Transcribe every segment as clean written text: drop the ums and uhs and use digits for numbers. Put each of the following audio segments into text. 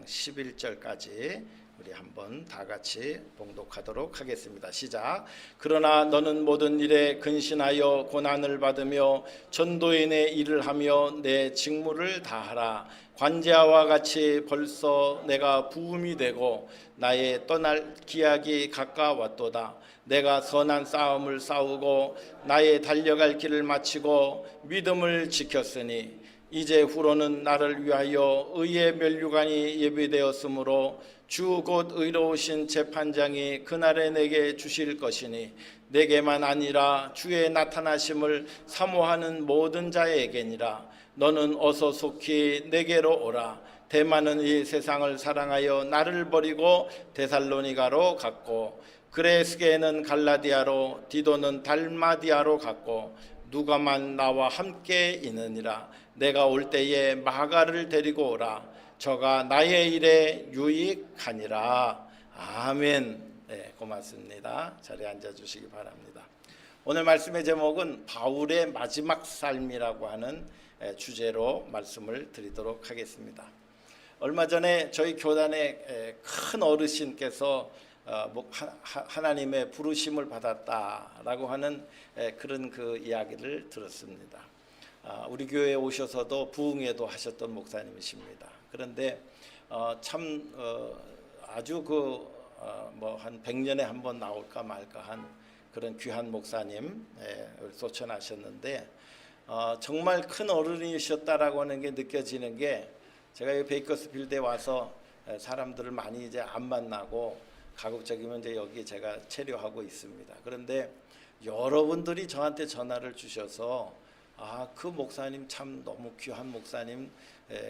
4장 11절까지 우리 한번 다 같이 봉독하도록 하겠습니다. 시작. 그러나 너는 모든 일에 근신하여 고난을 받으며 전도인의 일을 하며 내 직무를 다하라. 관제아와 같이 벌써 내가 부음이 되고 나의 떠날 기약이 가까웠도다. 내가 선한 싸움을 싸우고 나의 달려갈 길을 마치고 믿음을 지켰으니 이제 후로는 나를 위하여 의의 면류관이 예비되었으므로 주 곧 의로우신 재판장이 그날에 내게 주실 것이니 내게만 아니라 주의 나타나심을 사모하는 모든 자에게니라. 너는 어서 속히 내게로 오라. 대만은 이 세상을 사랑하여 나를 버리고 데살로니가로 갔고 그레스게는 갈라디아로 디도는 달마디아로 갔고 누가만 나와 함께 있느니라. 내가 올 때에 마가를 데리고 오라. 저가 나의 일에 유익하니라. 아멘. 네, 고맙습니다. 자리에 앉아주시기 바랍니다. 오늘 말씀의 제목은 바울의 마지막 삶이라고 하는 주제로 말씀을 드리도록 하겠습니다. 얼마 전에 저희 교단의 큰 어르신께서 하나님의 부르심을 받았다라고 하는 그런 그 이야기를 들었습니다. 우리 교회에 오셔서도 부흥회도 하셨던 목사님이십니다. 그런데 참 아주 한 100년에 한 번 나올까 말까 한 그런 귀한 목사님 소천하셨는데 정말 큰 어른이셨다라고 하는 게 느껴지는 게 제가 이 베이커스필드에 와서 사람들을 많이 이제 안 만나고 가급적이면 이제 여기 제가 체류하고 있습니다. 그런데 여러분들이 저한테 전화를 주셔서 그 목사님 참 너무 귀한 목사님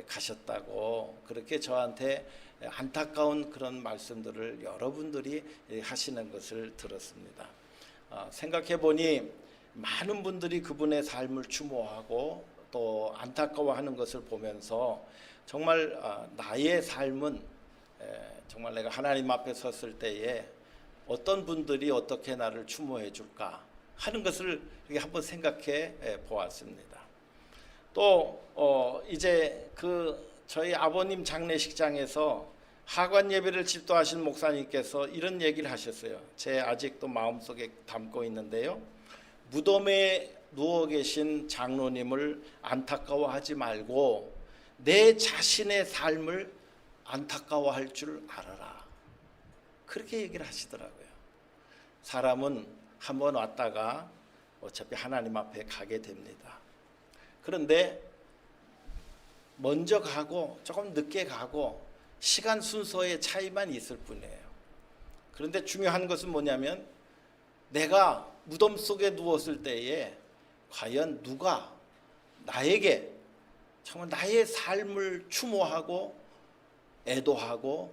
가셨다고 그렇게 저한테 안타까운 그런 말씀들을 여러분들이 하시는 것을 들었습니다. 생각해 보니 많은 분들이 그분의 삶을 추모하고 또 안타까워하는 것을 보면서 정말 나의 삶은 정말 내가 하나님 앞에 섰을 때에 어떤 분들이 어떻게 나를 추모해 줄까 하는 것을 한번 생각해 보았습니다. 또 이제 저희 아버님 장례식장에서 하관 예배를 집도하신 목사님께서 이런 얘기를 하셨어요. 제 아직도 마음속에 담고 있는데요. 무덤에 누워 계신 장로님을 안타까워하지 말고 내 자신의 삶을 안타까워할 줄 알아라. 그렇게 얘기를 하시더라고요. 사람은 한번 왔다가 어차피 하나님 앞에 가게 됩니다. 그런데 먼저 가고 조금 늦게 가고 시간 순서의 차이만 있을 뿐이에요. 그런데 중요한 것은 뭐냐면 내가 무덤 속에 누웠을 때에 과연 누가 나에게 정말 나의 삶을 추모하고 애도하고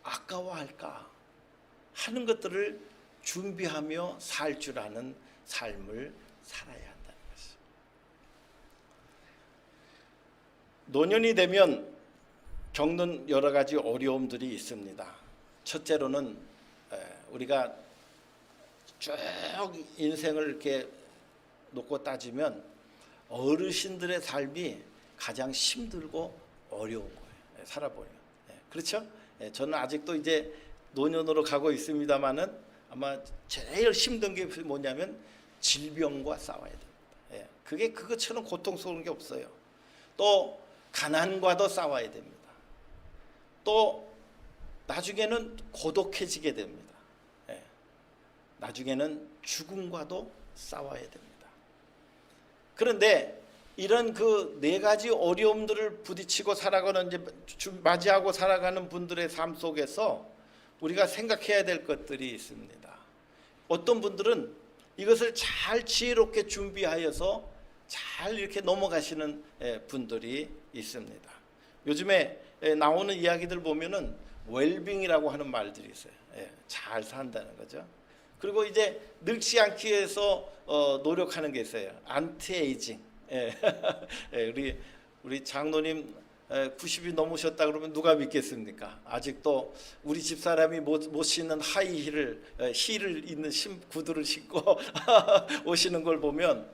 아까워할까 하는 것들을 준비하며 살 줄 아는 삶을 살아야 한다는 것이죠. 노년이 되면 겪는 여러 가지 어려움들이 있습니다. 첫째로는 우리가 쭉 인생을 이렇게 놓고 따지면 어르신들의 삶이 가장 힘들고 어려운 거예요. 살아보면. 그렇죠? 저는 아직도 이제 노년으로 가고 있습니다만은 아마 제일 힘든 게 뭐냐면 질병과 싸워야 됩니다. 그게 그것처럼 고통스러운 게 없어요. 또 가난과도 싸워야 됩니다. 또 나중에는 고독해지게 됩니다. 나중에는 죽음과도 싸워야 됩니다. 그런데 이런 그 네 가지 어려움들을 부딪히고 살아가는 이제 맞이하고 살아가는 분들의 삶 속에서 우리가 생각해야 될 것들이 있습니다. 어떤 분들은 이것을 잘 지혜롭게 준비하여서 잘 이렇게 넘어가시는 분들이 있습니다. 요즘에 나오는 이야기들 보면은 웰빙이라고 하는 말들이 있어요. 잘 산다는 거죠. 그리고 이제 늙지 않기 위해서 노력하는 게 있어요. 안티에이징. 우리 장로님 90이 넘으셨다 그러면 누가 믿겠습니까? 아직도 우리 집사람이 못 신는 힐을 있는 구두를 신고 오시는 걸 보면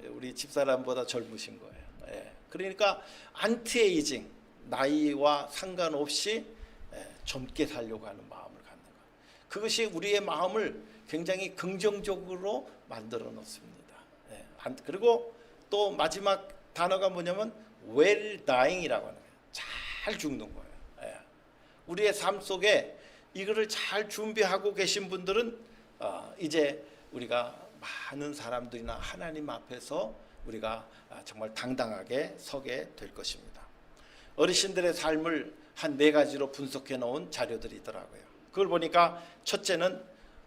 우리 집사람보다 젊으신 거예요. 그러니까 안티에이징, 나이와 상관없이 젊게 살려고 하는 마음을 갖는 것. 그것이 우리의 마음을 굉장히 긍정적으로 만들어 놓습니다. 그리고 또 마지막 단어가 뭐냐면 well dying이라고 하는 거예요. 잘 죽는 거예요. 우리의 삶 속에 이거를 잘 준비하고 계신 분들은 이제 우리가 많은 사람들이나 하나님 앞에서 우리가 정말 당당하게 서게 될 것입니다. 어르신들의 삶을 한 4가지로 분석해 놓은 자료들이 있더라고요. 그걸 보니까 첫째는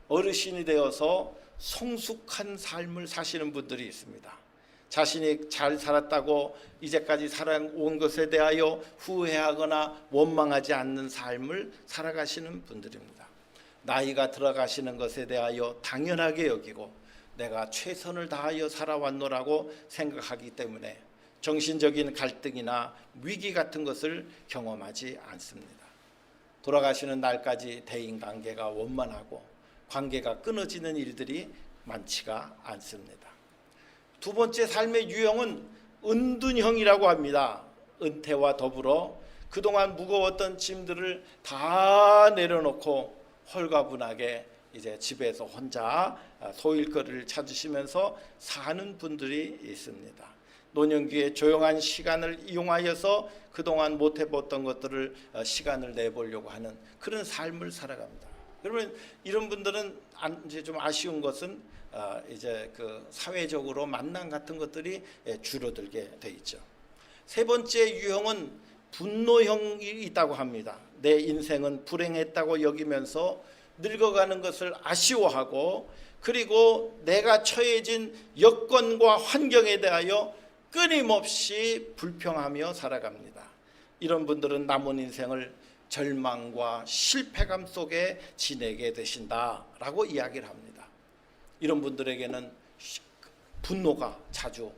어르신이 되어서 성숙한 삶을 사시는 분들이 있습니다. 자신이 잘 살았다고 이제까지 살아온 것에 대하여 후회하거나 원망하지 않는 삶을 살아가시는 분들입니다. 나이가 들어가시는 것에 대하여 당연하게 여기고 내가 최선을 다하여 살아왔노라고 생각하기 때문에 정신적인 갈등이나 위기 같은 것을 경험하지 않습니다. 돌아가시는 날까지 대인관계가 원만하고 관계가 끊어지는 일들이 많지가 않습니다. 두 번째 삶의 유형은 은둔형이라고 합니다. 은퇴와 더불어 그동안 무거웠던 짐들을 다 내려놓고 홀가분하게 이제 집에서 혼자 소일거리를 찾으시면서 사는 분들이 있습니다. 노년기에 조용한 시간을 이용하여서 그동안 못 해봤던 것들을 시간을 내보려고 하는 그런 삶을 살아갑니다. 그러면 이런 분들은 이제 좀 아쉬운 것은 이제 그 사회적으로 만남 같은 것들이 줄어들게 돼 있죠. 세 번째 유형은 분노형이 있다고 합니다. 내 인생은 불행했다고 여기면서 늙어가는 것을 아쉬워하고 그리고 내가 처해진 여건과 환경에 대하여 끊임없이 불평하며 살아갑니다. 이런 분들은 남은 인생을 절망과 실패감 속에 지내게 되신다라고 이야기를 합니다. 이런 분들에게는 분노가 자주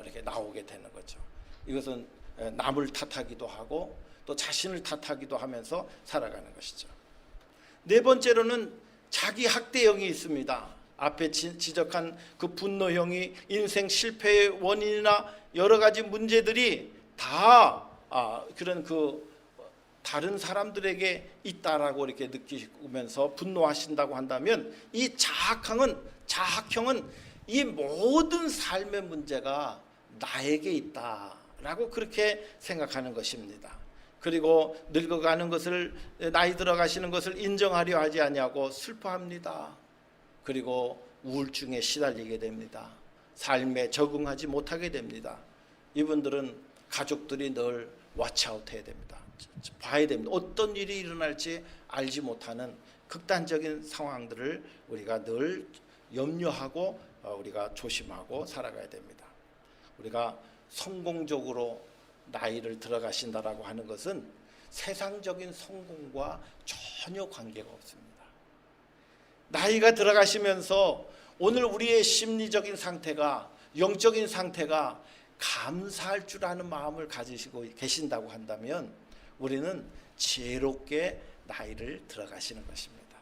이렇게 나오게 되는 거죠. 이것은 남을 탓하기도 하고 또 자신을 탓하기도 하면서 살아가는 것이죠. 네 번째로는 자기 학대형이 있습니다. 앞에 지적한 그 분노형이 인생 실패의 원인이나 여러 가지 문제들이 다 그런 그 다른 사람들에게 있다라고 이렇게 느끼면서 분노하신다고 한다면 이 자학형은 이 모든 삶의 문제가 나에게 있다라고 그렇게 생각하는 것입니다. 그리고 늙어가는 것을 나이 들어가시는 것을 인정하려 하지 아니하고 슬퍼합니다. 그리고 우울증에 시달리게 됩니다. 삶에 적응하지 못하게 됩니다. 이분들은 가족들이 늘 워치아웃 해야 됩니다. 봐야 됩니다. 어떤 일이 일어날지 알지 못하는 극단적인 상황들을 우리가 늘 염려하고 우리가 조심하고 살아가야 됩니다. 우리가 성공적으로 나이를 들어가신다라고 하는 것은 세상적인 성공과 전혀 관계가 없습니다. 나이가 들어가시면서 오늘 우리의 심리적인 상태가 영적인 상태가 감사할 줄 아는 마음을 가지시고 계신다고 한다면 우리는 지혜롭게 나이를 들어가시는 것입니다.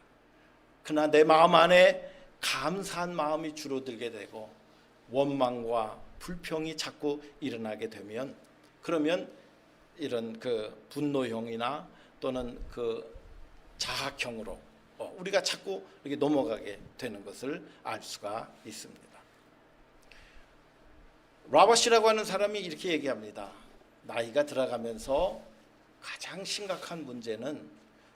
그러나 내 마음 안에 감사한 마음이 줄어들게 되고 원망과 불평이 자꾸 일어나게 되면 그러면 이런 그 분노형이나 또는 그 자학형으로 우리가 자꾸 이렇게 넘어가게 되는 것을 알 수가 있습니다. 라버시라고 하는 사람이 이렇게 얘기합니다. 나이가 들어가면서 가장 심각한 문제는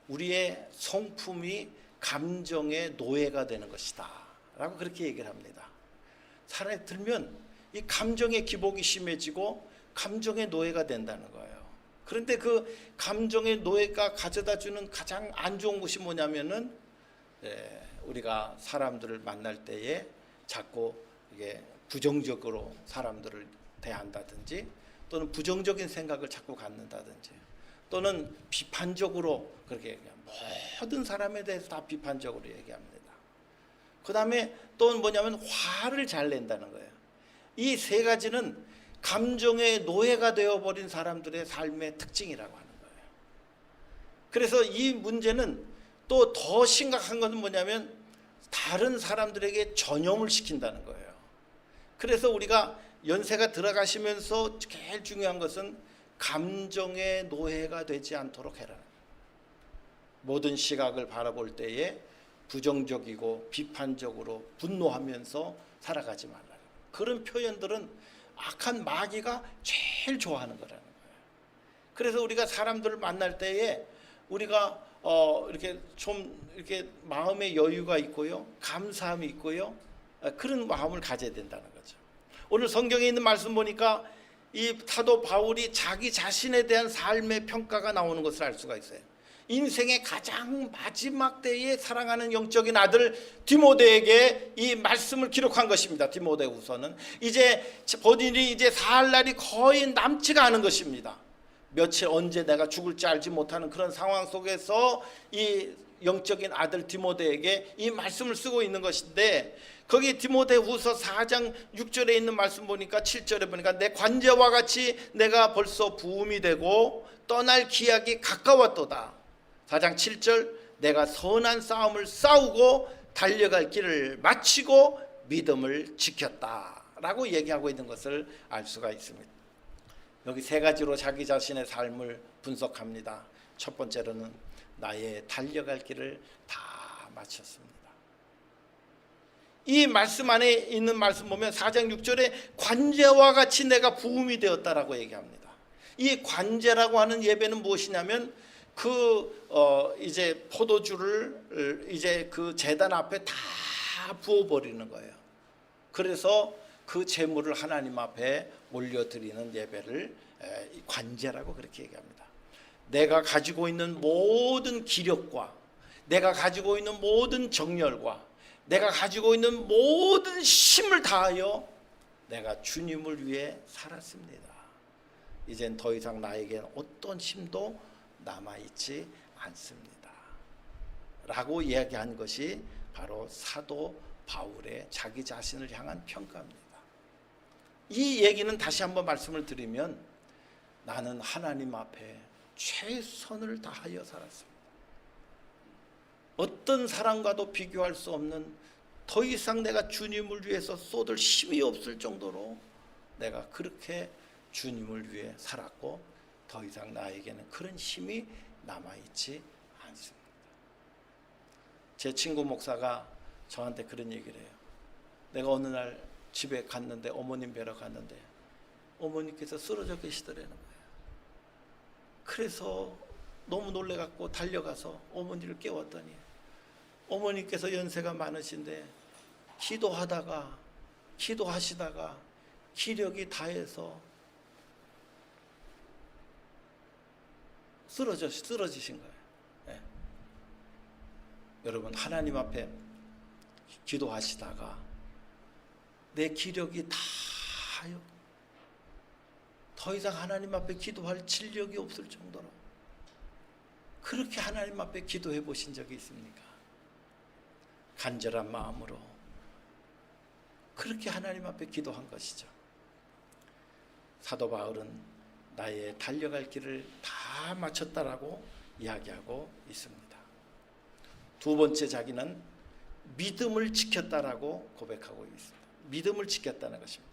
우리의 성품이 감정의 노예가 되는 것이다 라고 그렇게 얘기를 합니다. 사람이 들면 이 감정의 기복이 심해지고 감정의 노예가 된다는 거예요. 그런데 그 감정의 노예가 가져다 주는 가장 안 좋은 것이 뭐냐면은 우리가 사람들을 만날 때에 자꾸 이게 부정적으로 사람들을 대한다든지 또는 부정적인 생각을 자꾸 갖는다든지 또는 비판적으로 그렇게 얘기합니다. 모든 사람에 대해서 다 비판적으로 얘기합니다. 그 다음에 또 뭐냐면 화를 잘 낸다는 거예요. 이 세 가지는 감정의 노예가 되어버린 사람들의 삶의 특징이라고 하는 거예요. 그래서 이 문제는 또 더 심각한 것은 뭐냐면 다른 사람들에게 전염을 시킨다는 거예요. 그래서 우리가 연세가 들어가시면서 제일 중요한 것은 감정의 노예가 되지 않도록 해라. 모든 시각을 바라볼 때에 부정적이고 비판적으로 분노하면서 살아가지 말라. 그런 표현들은 악한 마귀가 제일 좋아하는 거라는 거예요. 그래서 우리가 사람들을 만날 때에 우리가 이렇게 좀 이렇게 마음의 여유가 있고요, 감사함이 있고요, 그런 마음을 가져야 된다는 거죠. 오늘 성경에 있는 말씀 보니까 이 사도 바울이 자기 자신에 대한 삶의 평가가 나오는 것을 알 수가 있어요. 인생의 가장 마지막 때에 사랑하는 영적인 아들 디모데에게 이 말씀을 기록한 것입니다. 디모데후서는 이제 본인이 이제 살 날이 거의 남지가 않은 것입니다. 며칠 언제 내가 죽을지 알지 못하는 그런 상황 속에서 이 영적인 아들 디모데에게 이 말씀을 쓰고 있는 것인데, 거기 디모데후서 4장 6절에 있는 말씀 보니까 7절에 보니까 내 관제와 같이 내가 벌써 부음이 되고 떠날 기약이 가까웠도다. 4장 7절 내가 선한 싸움을 싸우고 달려갈 길을 마치고 믿음을 지켰다 라고 얘기하고 있는 것을 알 수가 있습니다. 여기 세 가지로 자기 자신의 삶을 분석합니다. 첫 번째로는 나의 달려갈 길을 다 마쳤습니다. 이 말씀 안에 있는 말씀 보면 4장 6절에 관제와 같이 내가 부음이 되었다라고 얘기합니다. 이 관제라고 하는 예배는 무엇이냐면 이제 포도주를 이제 그 제단 앞에 다 부어버리는 거예요. 그래서 그 제물을 하나님 앞에 올려드리는 예배를 관제라고 그렇게 얘기합니다. 내가 가지고 있는 모든 기력과 내가 가지고 있는 모든 정열과 내가 가지고 있는 모든 힘을 다하여 내가 주님을 위해 살았습니다. 이젠 더 이상 나에겐 어떤 힘도 남아있지 않습니다 라고 이야기한 것이 바로 사도 바울의 자기 자신을 향한 평가입니다. 이 얘기는 다시 한번 말씀을 드리면 나는 하나님 앞에 최선을 다하여 살았습니다. 어떤 사람과도 비교할 수 없는, 더 이상 내가 주님을 위해서 쏟을 힘이 없을 정도로 내가 그렇게 주님을 위해 살았고 더 이상 나에게는 그런 힘이 남아있지 않습니다. 제 친구 목사가 저한테 그런 얘기를 해요. 내가 어느 날 집에 갔는데, 어머님 뵈러 갔는데 어머니께서 쓰러져 계시더라는 거예요. 그래서 너무 놀래갖고 달려가서 어머니를 깨웠더니 어머니께서 연세가 많으신데 기도하시다가 기력이 다해서 쓰러지신 거예요. 네. 여러분, 하나님 앞에 기도하시다가 내 기력이 다요, 더 이상 하나님 앞에 기도할 진력이 없을 정도로 그렇게 하나님 앞에 기도해 보신 적이 있습니까? 간절한 마음으로 그렇게 하나님 앞에 기도한 것이죠. 사도 바울은 나의 달려갈 길을 다 마쳤다라고 이야기하고 있습니다. 두 번째, 자기는 믿음을 지켰다라고 고백하고 있습니다. 믿음을 지켰다는 것입니다.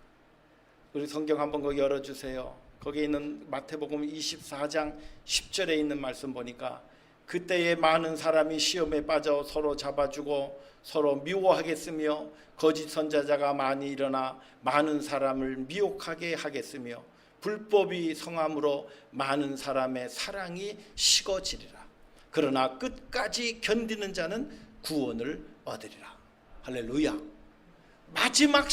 우리 성경 한번 거기 열어주세요. 거기에 있는 마태복음 24장 10절에 있는 말씀 보니까 그때에 많은 사람이 시험에 빠져 서로 잡아주고 서로 미워하겠으며 거짓 선자자가 많이 일어나 많은 사람을 미혹하게 하겠으며 불법이 성함으로 많은 사람의 사랑이 식어지리라. 그러나 끝까지 견디는 자는 구원을 얻으리라. 할렐루야. 마지막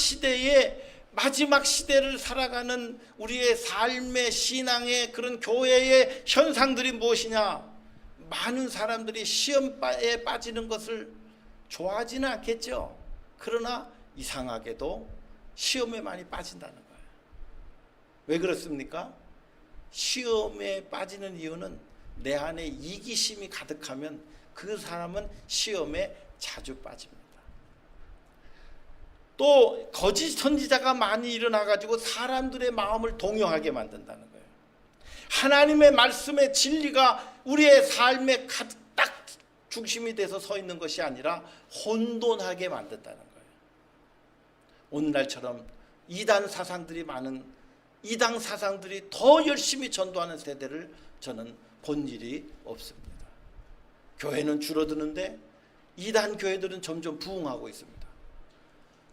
시대를 살아가는 우리의 삶의 신앙의 그런 교회의 현상들이 무엇이냐? 많은 사람들이 시험에 빠지는 것을 좋아하지는 않겠죠. 그러나 이상하게도 시험에 많이 빠진다는 거예요. 왜 그렇습니까? 시험에 빠지는 이유는 내 안에 이기심이 가득하면 그 사람은 시험에 자주 빠집니다. 또 거짓 선지자가 많이 일어나가지고 사람들의 마음을 동요하게 만든다는 거예요. 하나님의 말씀의 진리가 우리의 삶에 딱 중심이 돼서 서 있는 것이 아니라 혼돈하게 만든다는 거예요. 오늘날처럼 이단 사상들이 많은 이당 사상들이 더 열심히 전도하는 세대를 저는 본 일이 없습니다. 교회는 줄어드는데 이단 교회들은 점점 부흥하고 있습니다.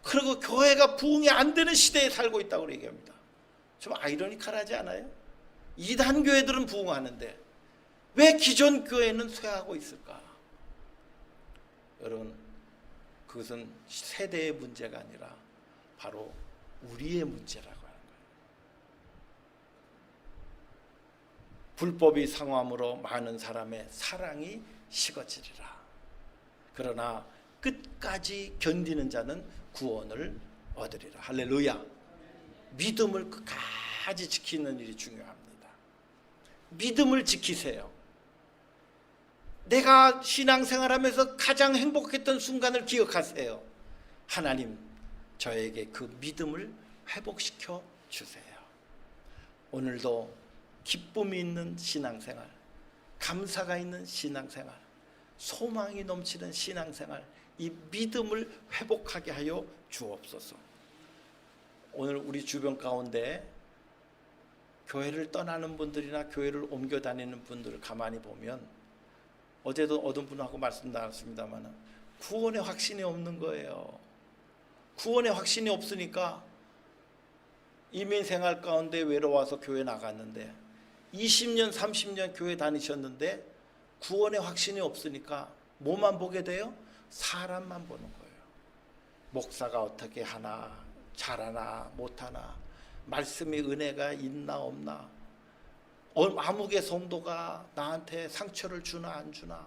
그리고 교회가 부흥이 안 되는 시대에 살고 있다고 얘기합니다. 좀 아이러니컬하지 않아요? 이단 교회들은 부흥하는데 왜 기존 교회는 쇠하고 있을까? 여러분, 그것은 세대의 문제가 아니라 바로 우리의 문제라고 하는 거예요. 불법이 상함으로 많은 사람의 사랑이 식어지리라. 그러나 끝까지 견디는 자는 구원을 얻으리라. 할렐루야. 믿음을 끝까지 지키는 일이 중요합니다. 믿음을 지키세요. 내가 신앙생활하면서 가장 행복했던 순간을 기억하세요. 하나님, 저에게 그 믿음을 회복시켜 주세요. 오늘도 기쁨이 있는 신앙생활, 감사가 있는 신앙생활, 소망이 넘치는 신앙생활, 이 믿음을 회복하게 하여 주옵소서. 오늘 우리 주변 가운데 교회를 떠나는 분들이나 교회를 옮겨 다니는 분들을 가만히 보면, 어제도 어떤 분하고 말씀 나눴습니다만 구원의 확신이 없는 거예요. 구원의 확신이 없으니까 이민 생활 가운데 외로워서 교회 나갔는데 20년 30년 교회 다니셨는데 구원의 확신이 없으니까 뭐만 보게 돼요? 사람만 보는 거예요. 목사가 어떻게 하나, 잘하나 못하나, 말씀의 은혜가 있나 없나, 아무개 성도가 나한테 상처를 주나 안 주나,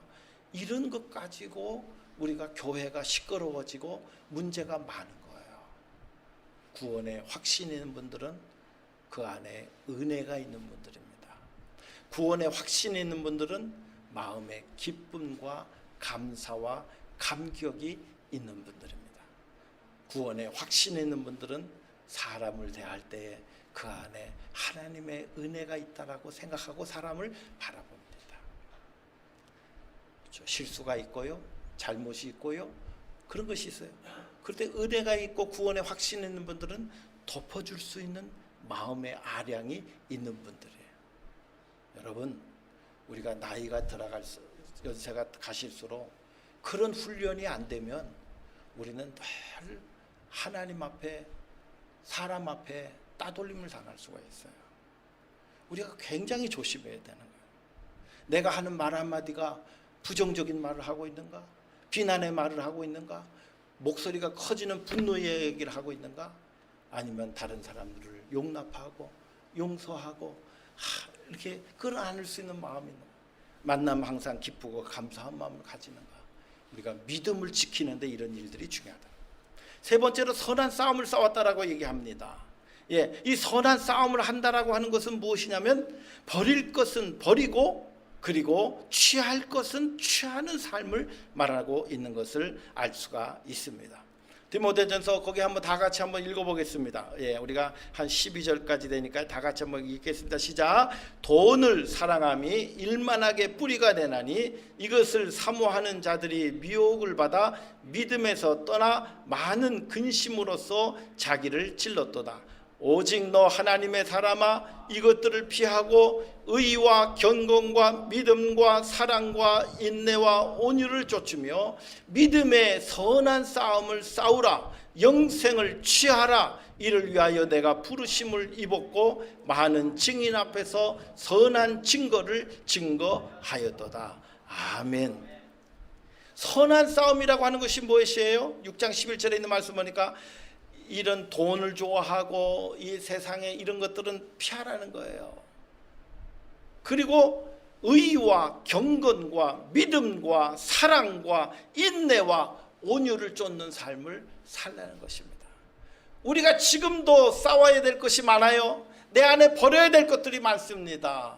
이런 것 가지고 우리가 교회가 시끄러워지고 문제가 많은 거예요. 구원에 확신 있는 분들은 그 안에 은혜가 있는 분들입니다. 구원에 확신 있는 분들은 마음에 기쁨과 감사와 감격이 있는 분들입니다. 구원에 확신 있는 분들은 사람을 대할 때에 그 안에 하나님의 은혜가 있다라고 생각하고 사람을 바라봅니다. 그렇죠? 실수가 있고요, 잘못이 있고요, 그런 것이 있어요. 그런데 은혜가 있고 구원에 확신 있는 분들은 덮어줄 수 있는 마음의 아량이 있는 분들이에요. 여러분, 우리가 나이가 들어갈 연세가 가실수록 그런 훈련이 안 되면 우리는 늘 하나님 앞에, 사람 앞에 따돌림을 당할 수가 있어요. 우리가 굉장히 조심해야 되는 거예요. 내가 하는 말 한마디가 부정적인 말을 하고 있는가, 비난의 말을 하고 있는가, 목소리가 커지는 분노의 얘기를 하고 있는가, 아니면 다른 사람들을 용납하고 용서하고 이렇게 끌어안을 수 있는 마음이 있는가, 만나면 항상 기쁘고 감사한 마음을 가지는가. 우리가 믿음을 지키는데 이런 일들이 중요하다. 세 번째로 선한 싸움을 싸웠다라고 얘기합니다. 이 선한 싸움을 한다라고 하는 것은 무엇이냐면 버릴 것은 버리고 그리고 취할 것은 취하는 삶을 말하고 있는 것을 알 수가 있습니다. 디모데전서 거기 한번 다 같이 한번 읽어보겠습니다. 우리가 한 12절까지 되니까 다 같이 한번 읽겠습니다. 시작. 돈을 사랑함이 일만하게 뿌리가 되나니 이것을 사모하는 자들이 미혹을 받아 믿음에서 떠나 많은 근심으로써 자기를 찔렀도다. 오직 너 하나님의 사람아, 이것들을 피하고 의와 경건과 믿음과 사랑과 인내와 온유를 좇으며 믿음의 선한 싸움을 싸우라. 영생을 취하라. 이를 위하여 내가 부르심을 입었고 많은 증인 앞에서 선한 증거를 증거하였도다. 아멘. 선한 싸움이라고 하는 것이 무엇이에요? 6장 11절에 있는 말씀 보니까 이런 돈을 좋아하고 이 세상에 이런 것들은 피하라는 거예요. 그리고 의와 경건과 믿음과 사랑과 인내와 온유를 쫓는 삶을 살라는 것입니다. 우리가 지금도 싸워야 될 것이 많아요. 내 안에 버려야 될 것들이 많습니다.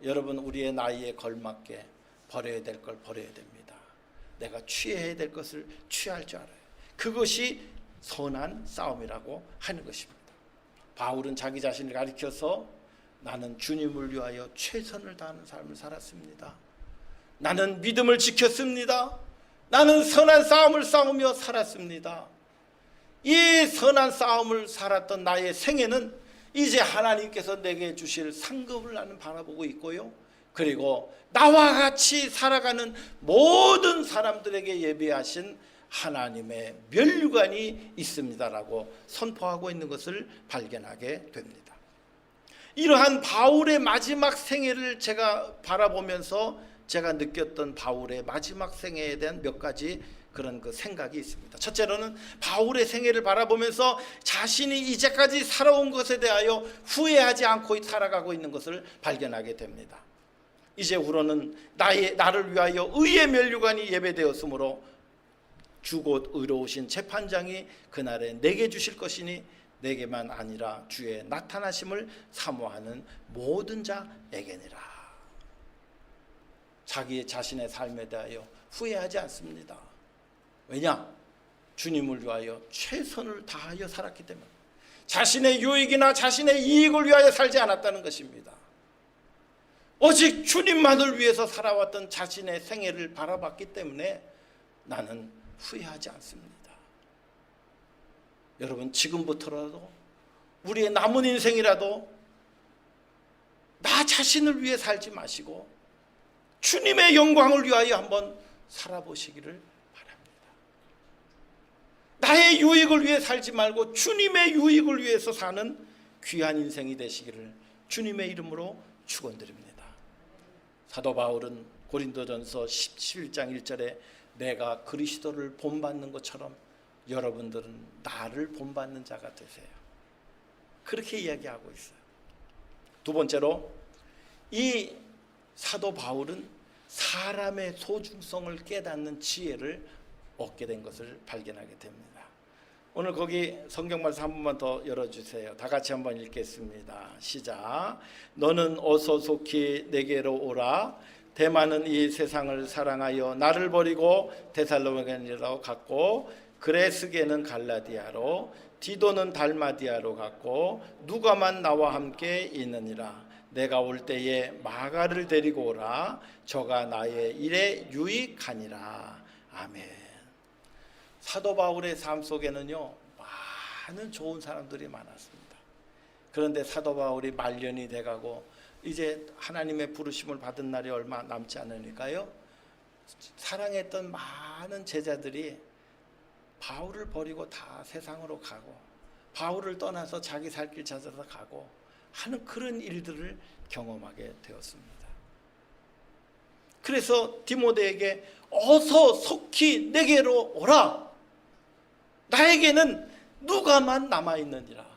여러분, 우리의 나이에 걸맞게 버려야 될 걸 버려야 됩니다. 내가 취해야 될 것을 취할 줄 알아요. 그것이 선한 싸움이라고 하는 것입니다. 바울은 자기 자신을 가리켜서 나는 주님을 위하여 최선을 다하는 삶을 살았습니다. 나는 믿음을 지켰습니다. 나는 선한 싸움을 싸우며 살았습니다. 이 선한 싸움을 살았던 나의 생애는 이제 하나님께서 내게 주실 상급을 나는 바라보고 있고요. 그리고 나와 같이 살아가는 모든 사람들에게 예비하신 하나님의 면류관이 있습니다라고 선포하고 있는 것을 발견하게 됩니다. 이러한 바울의 마지막 생애를 제가 바라보면서 제가 느꼈던 바울의 마지막 생애에 대한 몇 가지 그런 그 생각이 있습니다. 첫째로는 바울의 생애를 바라보면서 자신이 이제까지 살아온 것에 대하여 후회하지 않고 살아가고 있는 것을 발견하게 됩니다. 이제후로는 나를 위하여 의의 면류관이 예배되었으므로 주곧 의로우신 재판장이 그날에 내게 주실 것이니 내게만 아니라 주의 나타나심을 사모하는 모든 자에게니라. 자기 자신의 삶에 대하여 후회하지 않습니다. 왜냐? 주님을 위하여 최선을 다하여 살았기 때문에, 자신의 유익이나 자신의 이익을 위하여 살지 않았다는 것입니다. 오직 주님만을 위해서 살아왔던 자신의 생애를 바라봤기 때문에 나는 후회하지 않습니다. 여러분, 지금부터라도 우리의 남은 인생이라도 나 자신을 위해 살지 마시고 주님의 영광을 위하여 한번 살아보시기를 바랍니다. 나의 유익을 위해 살지 말고 주님의 유익을 위해서 사는 귀한 인생이 되시기를 주님의 이름으로 축원드립니다. 사도 바울은 고린도전서 11장 1절에 내가 그리스도를 본받는 것처럼 여러분들은 나를 본받는 자가 되세요. 그렇게 이야기하고 있어요. 두 번째로, 이 사도 바울은 사람의 소중성을 깨닫는 지혜를 얻게 된 것을 발견하게 됩니다. 오늘 거기 성경 말씀 한 번만 더 열어주세요. 다 같이 한번 읽겠습니다. 시작. 너는 어서 속히 내게로 오라. 대마는 이 세상을 사랑하여 나를 버리고 데살로니가로 갔고, 그레스게는 갈라디아로, 디도는 달마디아로 갔고, 누가만 나와 함께 있느니라. 내가 올 때에 마가를 데리고 오라. 저가 나의 일에 유익하니라. 아멘. 사도 바울의 삶 속에는요, 많은 좋은 사람들이 많았습니다. 그런데 사도 바울이 말년이 돼가고 이제 하나님의 부르심을 받은 날이 얼마 남지 않으니까요, 사랑했던 많은 제자들이 바울을 버리고 다 세상으로 가고, 바울을 떠나서 자기 살 길 찾아서 가고 하는 그런 일들을 경험하게 되었습니다. 그래서 디모데에게 어서 속히 내게로 오라. 나에게는 누가만 남아있느니라.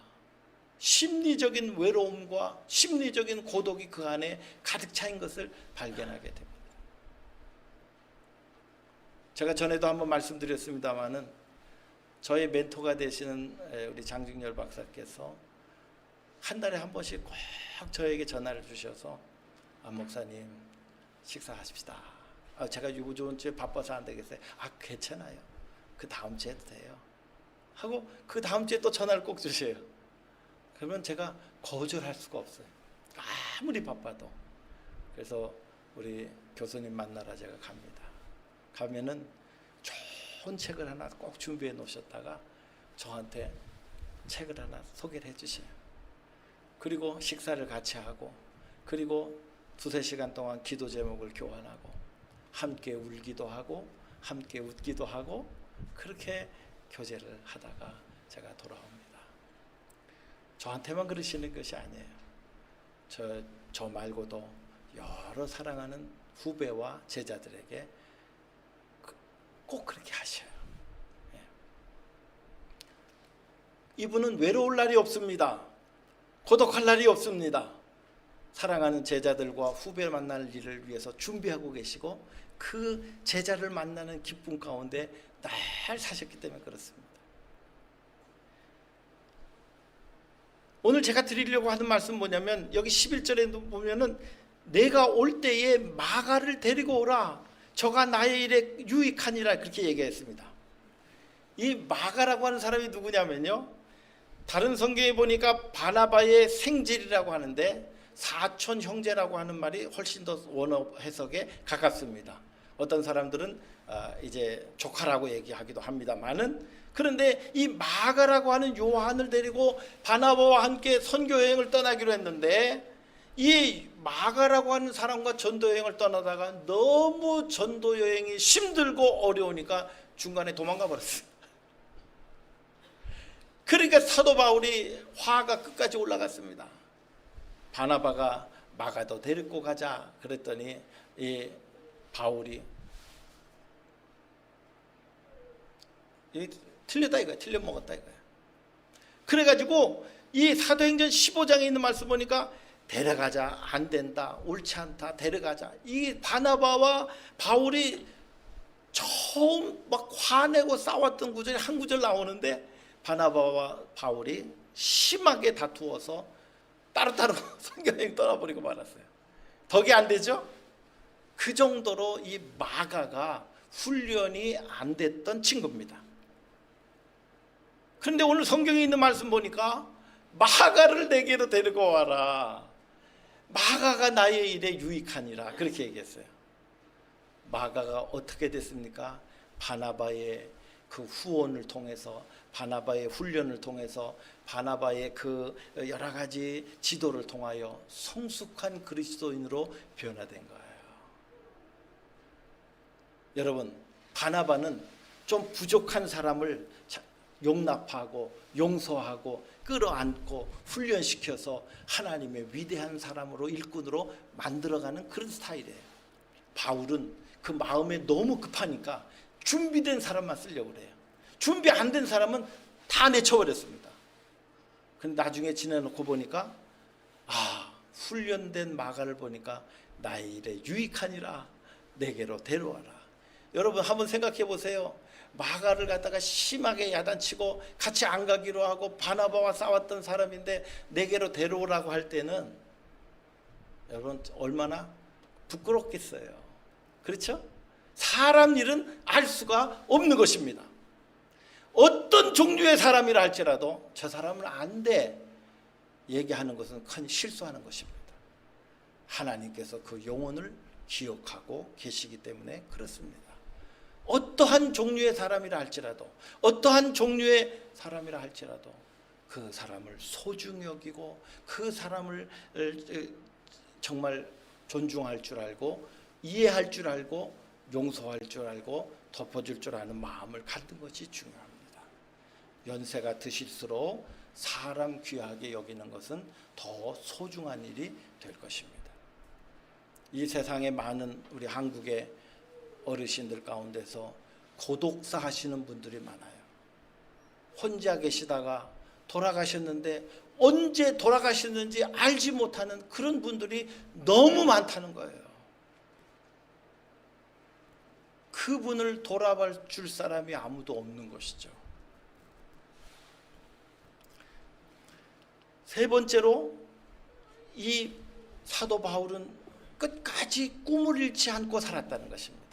심리적인 외로움과 심리적인 고독이 그 안에 가득 차인 것을 발견하게 됩니다. 제가 전에도 한번 말씀드렸습니다마는 저의 멘토가 되시는 우리 장중열 박사께서 한 달에 한 번씩 꼭 저에게 전화를 주셔서 목사님 식사하십시다. 제가 이번 주에 바빠서 안 되겠어요. 괜찮아요. 그 다음 주에도 돼요. 하고 그 다음 주에 또 전화를 꼭 주세요. 그러면 제가 거절할 수가 없어요. 아무리 바빠도. 그래서 우리 교수님 만나러 제가 갑니다. 가면은 좋은 책을 하나 꼭 준비해 놓으셨다가 저한테 책을 하나 소개를 해주셔요. 그리고 식사를 같이 하고, 그리고 두세 시간 동안 기도 제목을 교환하고, 함께 울기도 하고 함께 웃기도 하고, 그렇게 교제를 하다가 제가 돌아옵니다. 저한테만 그러시는 것이 아니에요. 저 말고도 여러 사랑하는 후배와 제자들에게 꼭 그렇게 하셔요. 이분은 외로울 날이 없습니다. 고독할 날이 없습니다. 사랑하는 제자들과 후배 만날 일을 위해서 준비하고 계시고, 그 제자를 만나는 기쁨 가운데 날 사셨기 때문에 그렇습니다. 오늘 제가 드리려고 하는 말씀 뭐냐면, 여기 11절에 보면은 내가 올 때에 마가를 데리고 오라. 저가 나의 일에 유익하니라. 그렇게 얘기했습니다. 이 마가라고 하는 사람이 누구냐면요, 다른 성경에 보니까 바나바의 생질이라고 하는데 사촌 형제라고 하는 말이 훨씬 더 원어 해석에 가깝습니다. 어떤 사람들은 이제 조카라고 얘기하기도 합니다만은, 그런데 이 마가라고 하는 요한을 데리고 바나바와 함께 선교 여행을 떠나기로 했는데, 이 마가라고 하는 사람과 전도 여행을 떠나다가 너무 전도 여행이 힘들고 어려우니까 중간에 도망가 버렸어요. 그러니까 사도 바울이 화가 끝까지 올라갔습니다. 바나바가 마가도 데리고 가자 그랬더니 이 바울이 틀렸다 이거야. 틀려 먹었다 이거야. 그래가지고 이 사도행전 15장에 있는 말씀 보니까 데려가자, 안 된다, 옳지 않다, 데려가자. 이 바나바와 바울이 처음 막 화내고 싸웠던 구절이 한 구절 나오는데, 바나바와 바울이 심하게 다투어서 따로따로 선교여행 떠나버리고 말았어요. 덕이 안 되죠? 그 정도로 이 마가가 훈련이 안 됐던 친구입니다. 그런데 오늘 성경에 있는 말씀 보니까 마가를 내게로 데리고 와라. 마가가 나의 일에 유익하니라, 그렇게 얘기했어요. 마가가 어떻게 됐습니까? 바나바의 그 후원을 통해서, 바나바의 훈련을 통해서, 바나바의 그 여러 가지 지도를 통하여 성숙한 그리스도인으로 변화된 거예요. 여러분, 바나바는 좀 부족한 사람을 용납하고 용서하고 끌어안고 훈련시켜서 하나님의 위대한 사람으로, 일꾼으로 만들어가는 그런 스타일이에요. 바울은 그 마음에 너무 급하니까 준비된 사람만 쓰려고 그래요. 준비 안 된 사람은 다 내쳐버렸습니다. 근데 나중에 지내놓고 보니까 훈련된 마가를 보니까 나의 일에 유익하니라, 내게로 데려와라. 여러분 한번 생각해 보세요. 마가를 갖다가 심하게 야단치고 같이 안 가기로 하고 바나바와 싸웠던 사람인데 내게로 데려오라고 할 때는 여러분 얼마나 부끄럽겠어요. 그렇죠? 사람 일은 알 수가 없는 것입니다. 어떤 종류의 사람이라 할지라도 저 사람은 안 돼 얘기하는 것은 큰 실수하는 것입니다. 하나님께서 그 영혼을 기억하고 계시기 때문에 그렇습니다. 어떠한 종류의 사람이라 할지라도, 어떠한 종류의 사람이라 할지라도 그 사람을 소중히 여기고 그 사람을 정말 존중할 줄 알고, 이해할 줄 알고, 용서할 줄 알고, 덮어줄 줄 아는 마음을 갖는 것이 중요합니다. 연세가 드실수록 사람 귀하게 여기는 것은 더 소중한 일이 될 것입니다. 이 세상에 많은 우리 한국의 어르신들 가운데서 고독사 하시는 분들이 많아요. 혼자 계시다가 돌아가셨는데 언제 돌아가셨는지 알지 못하는 그런 분들이 너무 많다는 거예요. 그분을 돌아봐 줄 사람이 아무도 없는 것이죠. 세 번째로, 이 사도 바울은 끝까지 꿈을 잃지 않고 살았다는 것입니다.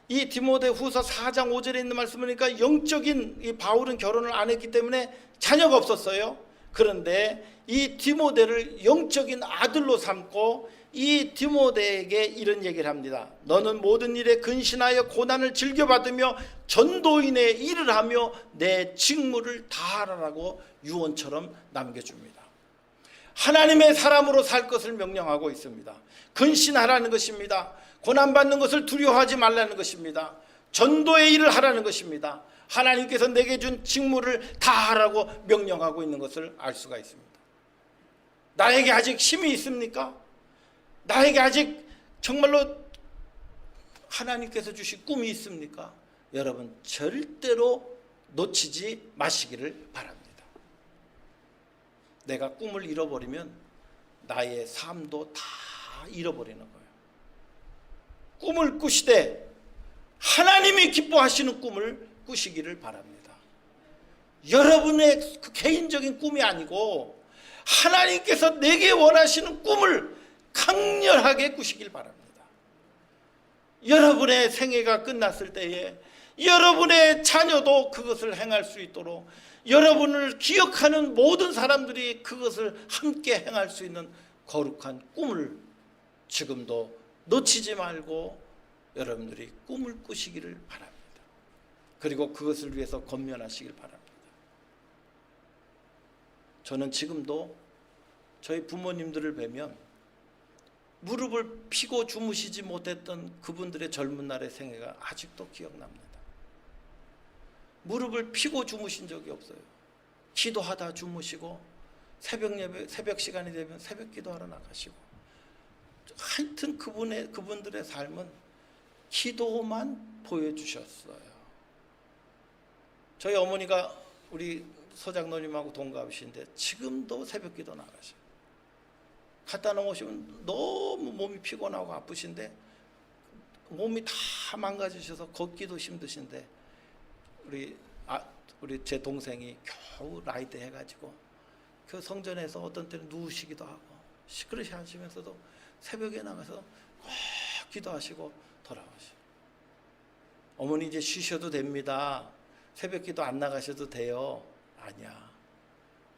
이 디모데후서 4장 5절에 있는 말씀이니까 영적인 이 바울은 결혼을 안 했기 때문에 자녀가 없었어요. 그런데 이 디모데를 영적인 아들로 삼고 이 디모데에게 이런 얘기를 합니다. 너는 모든 일에 근신하여 고난을 즐겨받으며 전도인의 일을 하며 내 직무를 다하라고 유언처럼 남겨줍니다. 하나님의 사람으로 살 것을 명령하고 있습니다. 근신하라는 것입니다. 고난받는 것을 두려워하지 말라는 것입니다. 전도의 일을 하라는 것입니다. 하나님께서 내게 준 직무를 다하라고 명령하고 있는 것을 알 수가 있습니다. 나에게 아직 힘이 있습니까? 나에게 아직 정말로 하나님께서 주신 꿈이 있습니까? 여러분 절대로 놓치지 마시기를 바랍니다. 내가 꿈을 잃어버리면 나의 삶도 다 잃어버리는 거예요. 꿈을 꾸시되 하나님이 기뻐하시는 꿈을 꾸시기를 바랍니다. 여러분의 그 개인적인 꿈이 아니고 하나님께서 내게 원하시는 꿈을 강렬하게 꾸시길 바랍니다. 여러분의 생애가 끝났을 때에 여러분의 자녀도 그것을 행할 수 있도록, 여러분을 기억하는 모든 사람들이 그것을 함께 행할 수 있는 거룩한 꿈을 지금도 놓치지 말고 여러분들이 꿈을 꾸시기를 바랍니다. 그리고 그것을 위해서 건면하시길 바랍니다. 저는 지금도 저희 부모님들을 뵈면 무릎을 피고 주무시지 못했던 그분들의 젊은 날의 생애가 아직도 기억납니다. 무릎을 피고 주무신 적이 없어요. 기도하다 주무시고 새벽 예배, 새벽 시간이 되면 새벽 기도하러 나가시고, 하여튼 그분들의 삶은 기도만 보여주셨어요. 저희 어머니가 우리 서장로님하고 동갑이신데 지금도 새벽 기도 나가셔요. 갖다 놓으시면 너무 몸이 피곤하고 아프신데, 몸이 다 망가지셔서 걷기도 힘드신데, 우리 제 동생이 겨우 라이드 해가지고 그 성전에서 어떤 때는 누우시기도 하고 시끄러시 하시면서도 새벽에 나가서 꼭 기도하시고 돌아오셔요. 어머니 이제 쉬셔도 됩니다. 새벽 기도 안 나가셔도 돼요. 아니야.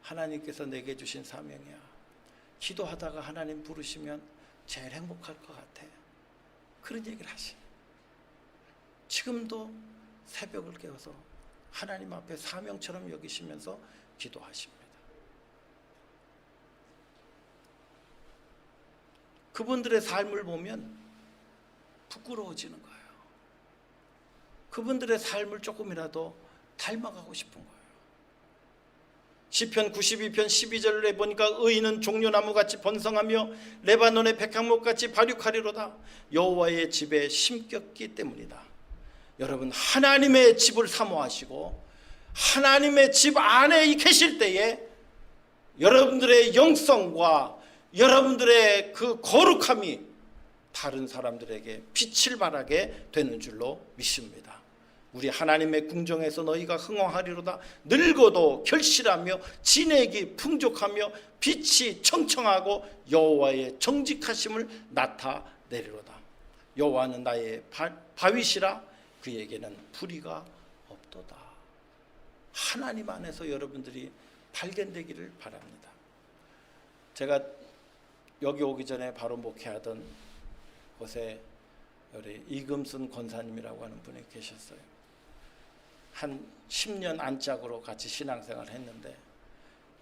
하나님께서 내게 주신 사명이야. 기도하다가 하나님 부르시면 제일 행복할 것 같아. 그런 얘기를 하시요. 지금도 새벽을 깨워서 하나님 앞에 사명처럼 여기시면서 기도하십니다. 그분들의 삶을 보면 부끄러워지는 거예요. 그분들의 삶을 조금이라도 닮아가고 싶은 거예요. 시편 92편 12절에 보니까 의인은 종려나무같이 번성하며 레바논의 백향목같이 발육하리로다. 여호와의 집에 심겼기 때문이다. 여러분, 하나님의 집을 사모하시고 하나님의 집 안에 계실 때에 여러분들의 영성과 여러분들의 그 거룩함이 다른 사람들에게 빛을 발하게 되는 줄로 믿습니다. 우리 하나님의 궁정에서 너희가 흥왕하리로다. 늙어도 결실하며 진액이 풍족하며 빛이 청청하고 여호와의 정직하심을 나타내리로다. 여호와는 나의 바위시라 그에게는 불의가 없도다. 하나님 안에서 여러분들이 발견되기를 바랍니다. 제가 여기 오기 전에 바로 목회하던 곳에 우리 이금순 권사님이라고 하는 분이 계셨어요. 한 10년 안짝으로 같이 신앙생활을 했는데,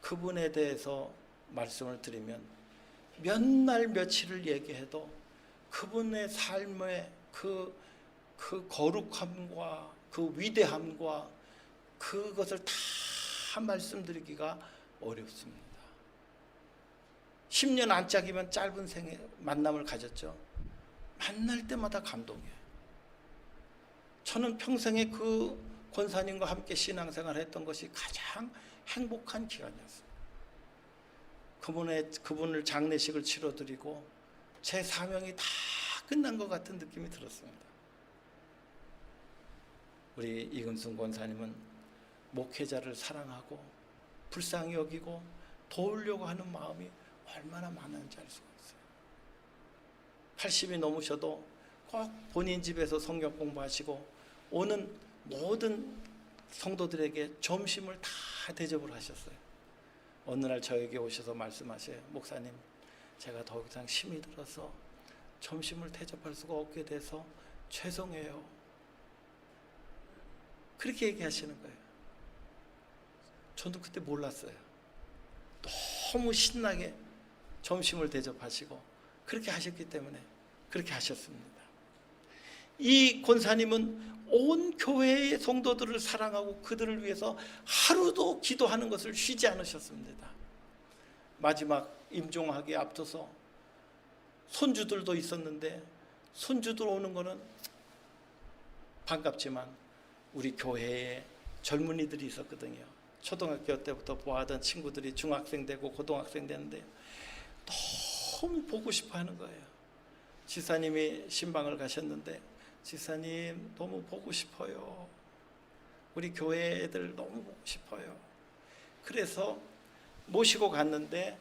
그분에 대해서 말씀을 드리면 몇 날 며칠을 얘기해도 그분의 삶의 그 거룩함과 그 위대함과 그것을 다 말씀드리기가 어렵습니다. 10년 안짝이면 짧은 생애 만남을 가졌죠. 만날 때마다 감동이에요. 저는 평생에 그 권사님과 함께 신앙생활을 했던 것이 가장 행복한 기간이었어요. 그분을 장례식을 치러드리고 제 사명이 다 끝난 것 같은 느낌이 들었습니다. 우리 이금순 권사님은 목회자를 사랑하고 불쌍히 여기고 도우려고 하는 마음이 얼마나 많은지 알 수가 있어요. 80이 넘으셔도 꼭 본인 집에서 성경 공부하시고 오는 모든 성도들에게 점심을 다 대접을 하셨어요. 어느 날 저에게 오셔서 말씀하셔요. 목사님, 제가 더 이상 힘이 들어서 점심을 대접할 수가 없게 돼서 죄송해요. 그렇게 얘기하시는 거예요. 저도 그때 몰랐어요. 너무 신나게 점심을 대접하시고 그렇게 하셨기 때문에 그렇게 하셨습니다. 이 권사님은 온 교회의 성도들을 사랑하고 그들을 위해서 하루도 기도하는 것을 쉬지 않으셨습니다. 마지막 임종하기에 앞서서 손주들도 있었는데, 손주들 오는 거는 반갑지만 우리 교회에 젊은이들이 있었거든요. 초등학교 때부터 보아하던 친구들이 중학생 되고 고등학생 되는데 너무 보고 싶어 하는 거예요. 지사님이 신방을 가셨는데, 지사님 너무 보고 싶어요. 우리 교회 애들 너무 보고 싶어요. 그래서 모시고 갔는데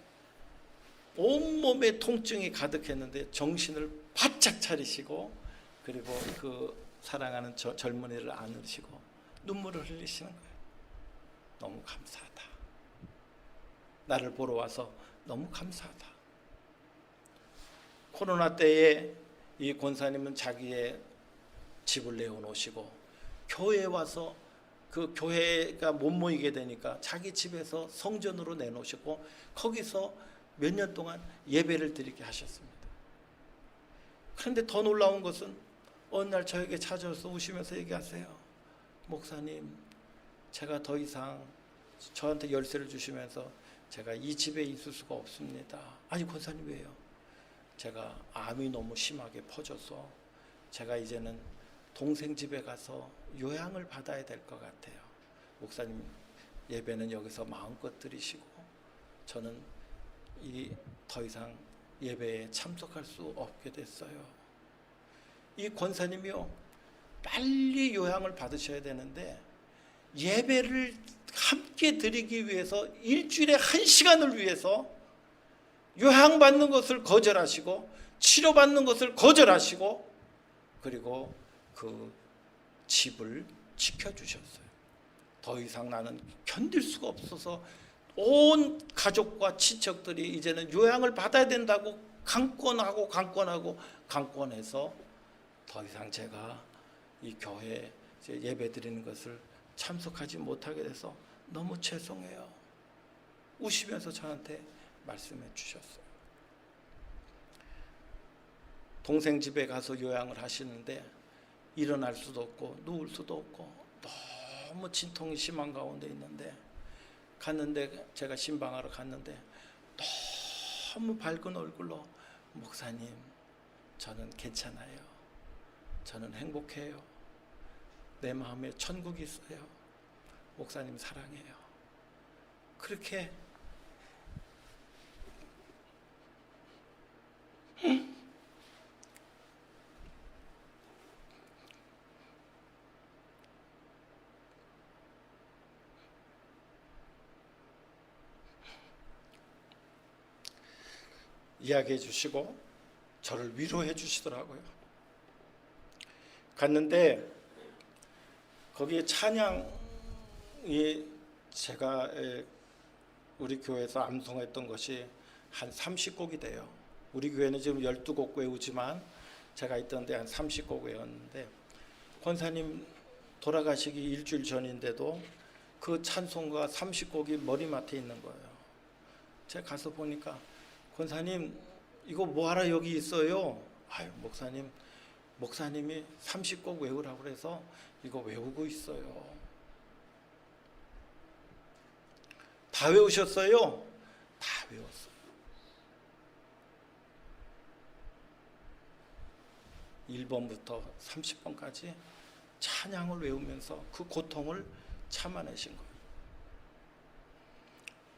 온몸에 통증이 가득했는데 정신을 바짝 차리시고, 그리고 그 사랑하는 젊은이를 안으시고 눈물을 흘리시는 거예요. 너무 감사하다. 나를 보러 와서 너무 감사하다. 코로나 때에 이 권사님은 자기의 집을 내어놓으시고 교회에 와서 그 교회가 못 모이게 되니까 자기 집에서 성전으로 내놓으시고 거기서 몇 년 동안 예배를 드리게 하셨습니다. 그런데 더 놀라운 것은 어느 날 저에게 찾아와서 우시면서 얘기하세요. 목사님, 제가 더 이상, 저한테 열쇠를 주시면서 제가 이 집에 있을 수가 없습니다. 아니 권사님 왜요? 제가 암이 너무 심하게 퍼져서 제가 이제는 동생 집에 가서 요양을 받아야 될 것 같아요. 목사님 예배는 여기서 마음껏 드리시고 저는 더 이상 예배에 참석할 수 없게 됐어요. 이 권사님이요, 빨리 요양을 받으셔야 되는데 예배를 함께 드리기 위해서 일주일에 1시간을 위해서 요양받는 것을 거절하시고 치료받는 것을 거절하시고 그리고 그 집을 지켜주셨어요. 더 이상 나는 견딜 수가 없어서 온 가족과 친척들이 이제는 요양을 받아야 된다고 강권해서 더 이상 제가 이 교회에 예배 드리는 것을 참석하지 못하게 돼서 너무 죄송해요. 우시면서 저한테 말씀해 주셨어요. 동생 집에 가서 요양을 하시는데 일어날 수도 없고 누울 수도 없고 너무 진통이 심한 가운데 있는데 갔는데 제가 신방하러 갔는데 너무 밝은 얼굴로 목사님 저는 괜찮아요. 저는 행복해요. 내 마음에 천국이 있어요. 목사님 사랑해요. 그렇게 이야기해 주시고 저를 위로해 주시더라고요. 갔는데 거기에 찬양이 제가 우리 교회에서 암송했던 것이 한 30곡이 돼요. 우리 교회는 지금 12곡 외우지만 제가 있던 데 한 30곡 외웠는데 권사님 돌아가시기 일주일 전인데도 그 찬송가 30곡이 머리맡에 있는 거예요. 제가 가서 보니까 권사님 이거 뭐하러 여기 있어요? 아유 목사님이 30곡 외우라고 그래서 이거 외우고 있어요. 다 외우셨어요? 다 외웠어요. 1번부터 30번까지 찬양을 외우면서 그 고통을 참아내신 거예요.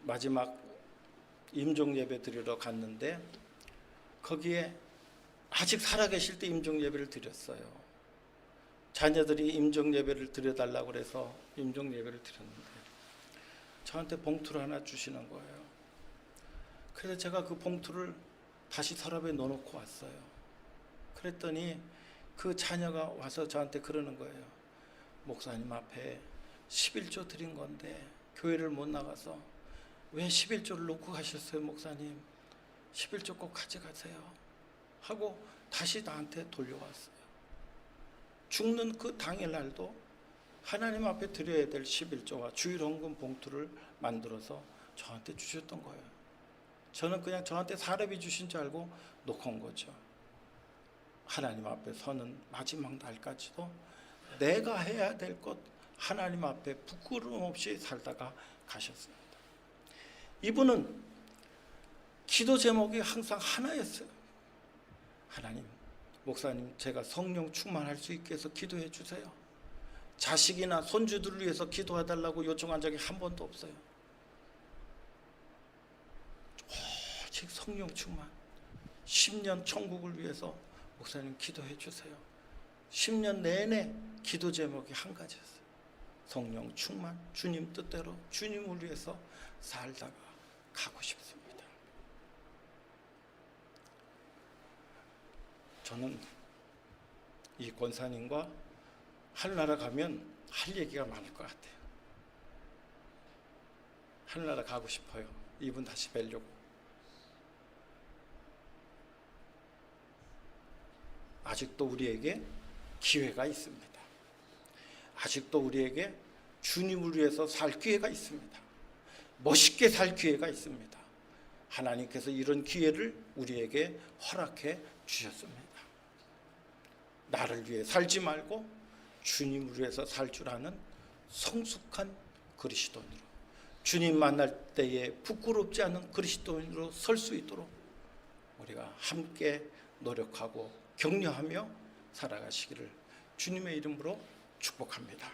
마지막 임종 예배 드리러 갔는데 거기에 아직 살아계실 때 임종 예배를 드렸어요. 자녀들이 임종 예배를 드려달라고 그래서 임종 예배를 드렸는데 저한테 봉투를 하나 주시는 거예요. 그래서 제가 그 봉투를 다시 서랍에 넣어놓고 왔어요. 그랬더니 그 자녀가 와서 저한테 그러는 거예요. 목사님 앞에 11조 드린 건데 교회를 못 나가서 왜 11조를 놓고 가셨어요 목사님? 11조 꼭 가져가세요 하고 다시 나한테 돌려왔어요. 죽는 그 당일날도 하나님 앞에 드려야 될 11조와 주일헌금 봉투를 만들어서 저한테 주셨던 거예요. 저는 그냥 저한테 사람이 주신 줄 알고 놓고 온 거죠. 하나님 앞에 서는 마지막 날까지도 내가 해야 될 것 하나님 앞에 부끄러움 없이 살다가 가셨습니다. 이분은 기도 제목이 항상 하나였어요. 하나님, 목사님 제가 성령 충만할 수 있게 해서 기도해 주세요. 자식이나 손주들을 위해서 기도해달라고 요청한 적이 한 번도 없어요. 오직 성령 충만, 10년 천국을 위해서 목사님 기도해 주세요. 10년 내내 기도 제목이 한 가지였어요. 성령 충만, 주님 뜻대로 주님을 위해서 살다가 가고 싶습니다. 저는 이 권사님과 하늘나라 가면 할 얘기가 많을 것 같아요. 하늘나라 가고 싶어요. 이분 다시 뵈려고. 아직도 우리에게 기회가 있습니다. 아직도 우리에게 주님을 위해서 살 기회가 있습니다. 멋있게 살 기회가 있습니다. 하나님께서 이런 기회를 우리에게 허락해 주셨습니다. 나를 위해 살지 말고 주님을 위해서 살 줄 아는 성숙한 그리스도인으로, 주님 만날 때에 부끄럽지 않은 그리스도인으로 설 수 있도록 우리가 함께 노력하고 격려하며 살아가시기를 주님의 이름으로 축복합니다.